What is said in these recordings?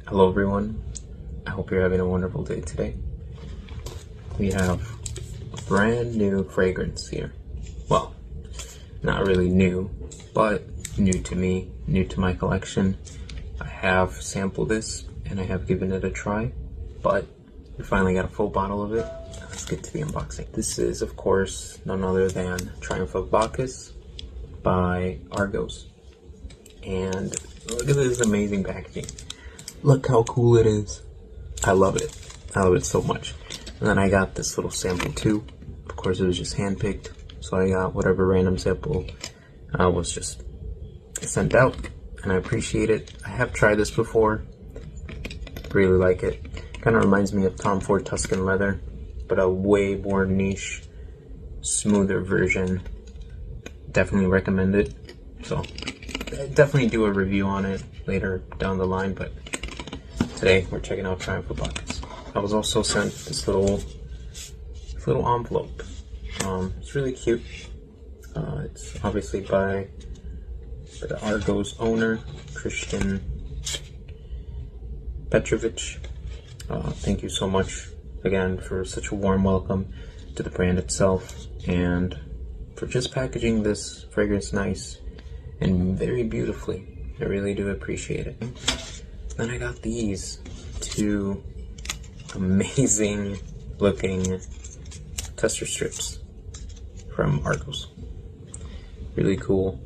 Hello everyone, I hope you're having a wonderful day today. We have a brand new fragrance here. Well, not really new, but new to me, new to my collection. I have sampled this and I have given it a try, but we finally got a full bottle of it. Let's get to the unboxing. This is, of course, none other than Triumph of Bacchus by Argos. And look at this amazing packaging. Look how cool it is. I love it. I love it so much. And then I got this little sample too. Of course, it was just handpicked, so I got whatever random sample was just sent out, and I appreciate it. I have tried this before. Really like it. Kind of reminds me of Tom Ford Tuscan Leather, but a way more niche, smoother version. Definitely recommend it. So definitely do a review on it later down the line, but today we're checking out Triumph of Bacchus. I was also sent this little envelope. It's really cute. It's obviously by the Argos owner, Christian Petrovich. Thank you so much again for such a warm welcome to the brand itself, and for just packaging this fragrance nice and very beautifully. I really do appreciate it. Then I got these two amazing looking tester strips from Argos. Really cool.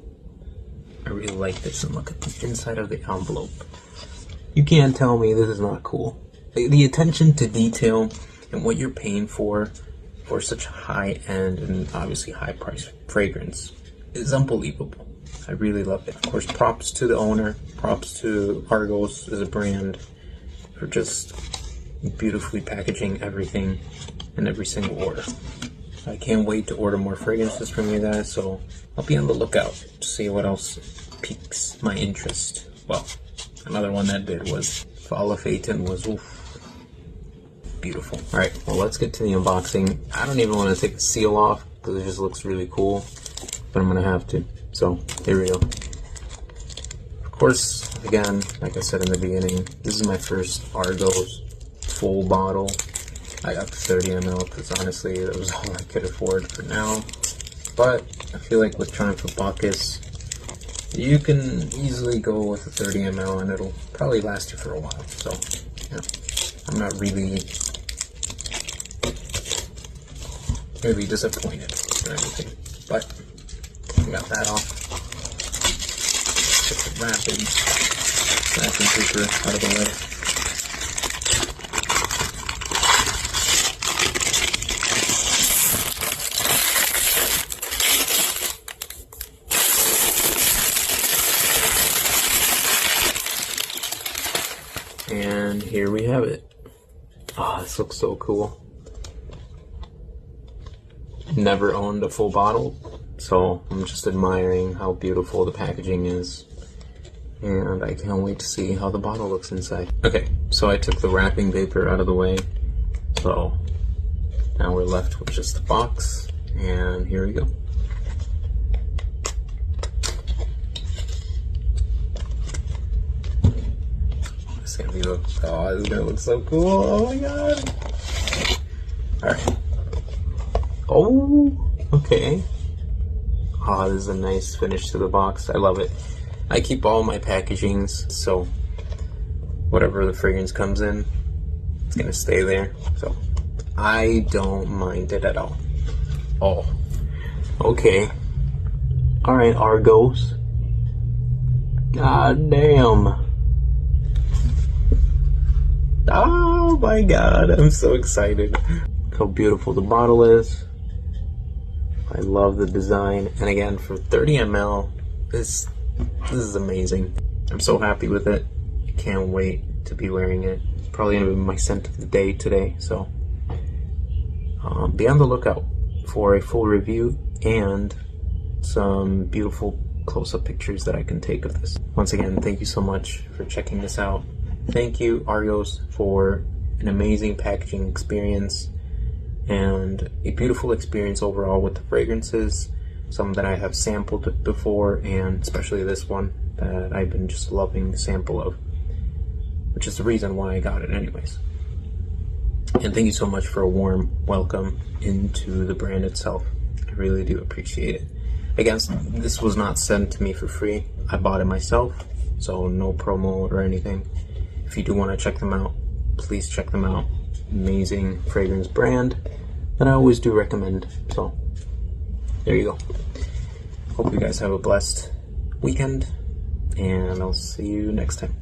I really like this, and look at the inside of the envelope. You can't tell me this is not cool. The attention to detail and what you're paying for such high-end and obviously high-priced fragrance is unbelievable. I really love it. Of course, props to the owner, props to Argos as a brand for just beautifully packaging everything in every single order. I can't wait to order more fragrances from you guys, so I'll be on the lookout to see what else piques my interest. Well, another one that did was Fall of Phaeton was beautiful. Alright, well, let's get to the unboxing. I don't even want to take the seal off because it just looks really cool, but I'm going to have to. So, here we go. Of course, again, like I said in the beginning, this is my first Argos full bottle. I got the 30 ml because honestly, that was all I could afford for now. But I feel like with Triumph of Bacchus, you can easily go with a 30 ml and it'll probably last you for a while. So, yeah, I'm not really disappointed or anything. But got that off. Put the wrapping paper out of the way. And here we have it. Oh, this looks so cool. Never owned a full bottle, so I'm just admiring how beautiful the packaging is, and I can't wait to see how the bottle looks inside. Okay, so I took the wrapping paper out of the way, so now we're left with just the box, and here we go. This is gonna look so cool. Oh my god. Alright. Oh, okay. Ah, this is a nice finish to the box. I love it. I keep all my packagings, so whatever the fragrance comes in, it's gonna stay there. So I don't mind it at all. Oh, okay. Alright, Argos. God damn. Oh my god, I'm so excited. Look how beautiful the bottle is. I love the design, and again, for 30 ml, this is amazing. I'm so happy with it. I can't wait to be wearing it. It's probably gonna be my scent of the day today, so be on the lookout for a full review and some beautiful close-up pictures that I can take of this. Once again, thank you so much for checking this out. Thank you, Argos, for an amazing packaging experience and a beautiful experience overall with the fragrances. Some that I have sampled before, and especially this one that I've been just loving the sample of. which is the reason why I got it anyways. And thank you so much for a warm welcome into the brand itself. I really do appreciate it. Again, this was not sent to me for free. I bought it myself, so no promo or anything. If you do want to check them out, please check them out. Amazing fragrance brand that I always do recommend. So there you go. Hope you guys have a blessed weekend, and I'll see you next time.